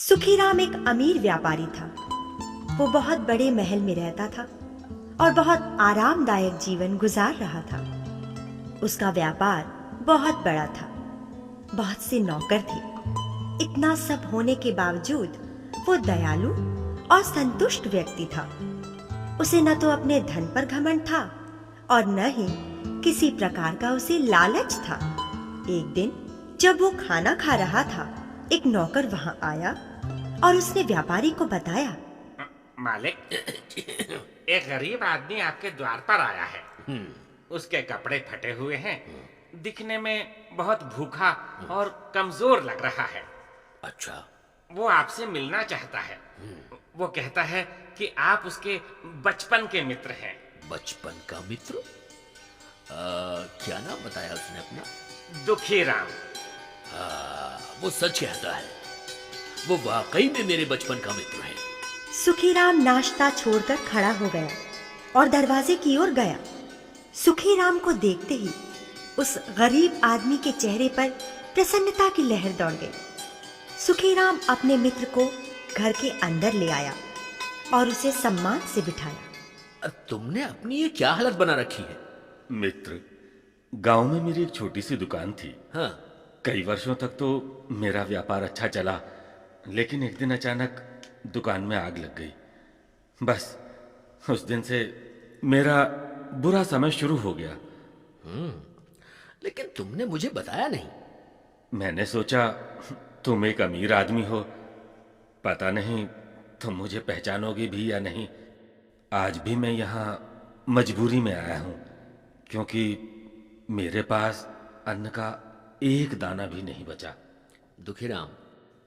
सुखीराम एक अमीर व्यापारी था। वो बहुत बड़े महल में रहता था और बहुत आरामदायक जीवन गुजार रहा था। उसका व्यापार बहुत बड़ा था, बहुत से नौकर थे। इतना सब होने के बावजूद वो दयालु और संतुष्ट व्यक्ति था। उसे न तो अपने धन पर घमंड था और न ही किसी प्रकार का उसे लालच था। एक दिन जब वो खाना खा रहा था, एक नौकर वहां आया और उसने व्यापारी को बताया, मालिक, एक गरीब आदमी आपके द्वार पर आया है। उसके कपड़े फटे हुए हैं, दिखने में बहुत भूखा और कमजोर लग रहा है। अच्छा। वो आपसे मिलना चाहता है। वो कहता है कि आप उसके बचपन के मित्र हैं। बचपन का मित्र? क्या नाम बताया उसने अपना? दुखीराम। वो सच कहता है, वो वाकई में मेरे बचपन का मित्र है। सुखीराम नाश्ता छोड़कर खड़ा हो गया और दरवाजे की ओर गया। सुखीराम को देखते ही उस गरीब आदमी के चेहरे पर प्रसन्नता की लहर दौड़ गई। सुखीराम अपने मित्र को घर के अंदर ले आया और उसे सम्मान से बिठाया। तुमने अपनी ये क्या हालत बना रखी है? मित्र, गांव में मेरी एक छोटी सी दुकान थी। हाँ। कई वर्षों तक तो मेरा व्यापार अच्छा चला, लेकिन एक दिन अचानक दुकान में आग लग गई। बस उस दिन से मेरा बुरा समय शुरू हो गया। लेकिन तुमने मुझे बताया नहीं। मैंने सोचा तुम एक अमीर आदमी हो, पता नहीं तुम मुझे पहचानोगे भी या नहीं। आज भी मैं यहाँ मजबूरी में आया हूँ, क्योंकि मेरे पास अन्न का एक दाना भी नहीं बचा। दुखीराम,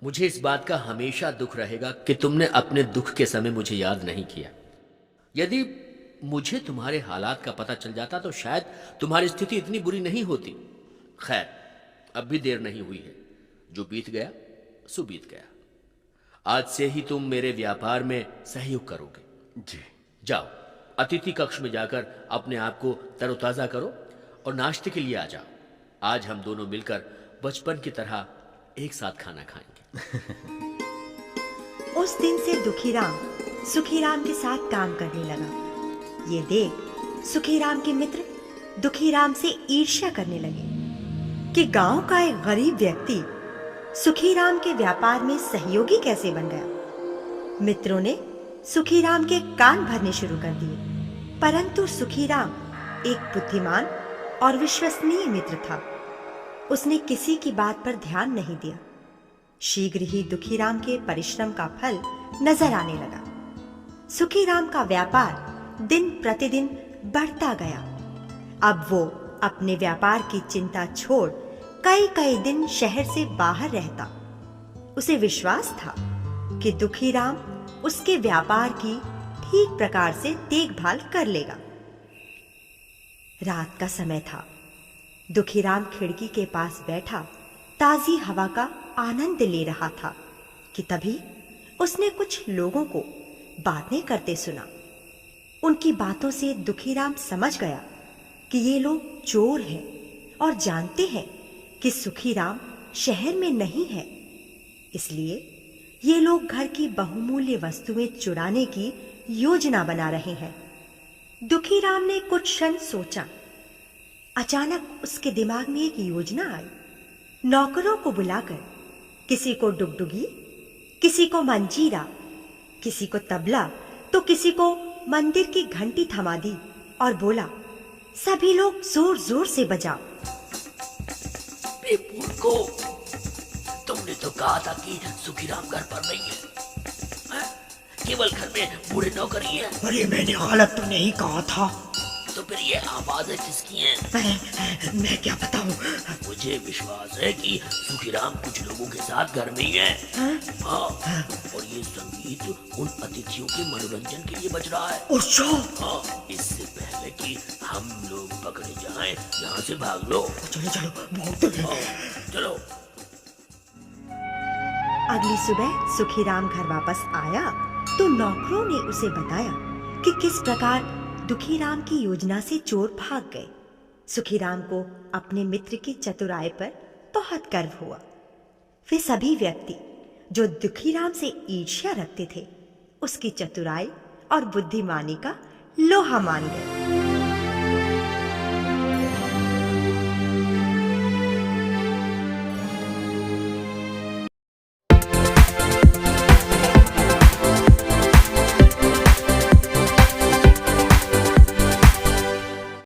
मुझे इस बात का हमेशा दुख रहेगा कि तुमने अपने दुख के समय मुझे याद नहीं किया। यदि मुझे तुम्हारे हालात का पता चल जाता तो शायद तुम्हारी स्थिति इतनी बुरी नहीं होती। खैर, अब भी देर नहीं हुई है। जो बीत गया सो बीत गया। आज से ही तुम मेरे व्यापार में सहयोग करोगे। जी। जाओ, अतिथि कक्ष में जाकर अपने आप को तरोताजा करो और नाश्ते के लिए आ जाओ। आज हम दोनों मिलकर बचपन की तरह एक साथ खाना खाएंगे। उस दिन से दुखीराम सुखीराम के साथ काम करने लगा। ये देख सुखीराम के मित्र दुखीराम से ईर्ष्या करने लगे कि गांव का एक गरीब व्यक्ति सुखीराम के व्यापार में सहयोगी कैसे बन गया। मित्रों ने सुखीराम के कान भरने शुरू कर दिए, परंतु सुखीराम एक बुद्धिमान और विश्वसनीय मित्र था। उसने किसी की बात पर ध्यान नहीं दिया। शीघ्र ही दुखीराम के परिश्रम का फल नजर आने लगा। सुखीराम का व्यापार दिन प्रतिदिन बढ़ता गया। अब वो अपने व्यापार की चिंता छोड़ कई कई दिन शहर से बाहर रहता। उसे विश्वास था कि दुखीराम उसके व्यापार की ठीक प्रकार से देखभाल कर लेगा। रात का समय था। दुखीराम खिड़की के पास बैठा ताजी हवा का आनंद ले रहा था कि तभी उसने कुछ लोगों को बातें करते सुना। उनकी बातों से दुखीराम समझ गया कि ये लोग चोर हैं और जानते हैं कि सुखीराम शहर में नहीं है। इसलिए ये लोग घर की बहुमूल्य वस्तुएं चुराने की योजना बना रहे हैं। दुखीराम ने कुछ क्षण सोचा। अचानक उसके दिमाग में एक योजना आई। नौकरों को बुलाकर किसी को डुगडुगी, किसी को मंजीरा, किसी को तबला तो किसी को मंदिर की घंटी थमा दी और बोला, सभी लोग जोर जोर से बजाओ। को तुमने तो कहा था कि सुखीराम घर पर नहीं है, केवल घर में बूढ़े नौकर ही है। अरे मैंने गलत तो नहीं कहा था। तो फिर ये आवाजें किसकी हैं? मैं क्या बताऊं? मुझे विश्वास है कि सुखीराम कुछ लोगों के साथ घर में ही है। हाँ, और ये संगीत उन अतिथियों के मनोरंजन के लिए बज रहा है। अच्छा। हाँ, इससे पहले कि हम लोग पकड़े जाएं, यहाँ से भाग लो। चलो चलो, भागते हैं। चलो। अगली सुबह सुखीराम घर वापस आया तो नौकरों ने उसे बताया कि किस प्रकार दुखीराम की योजना से चोर भाग गए। सुखीराम को अपने मित्र की चतुराई पर बहुत गर्व हुआ। वे सभी व्यक्ति जो दुखीराम से ईर्ष्या रखते थे, उसकी चतुराई और बुद्धिमानी का लोहा मान गए।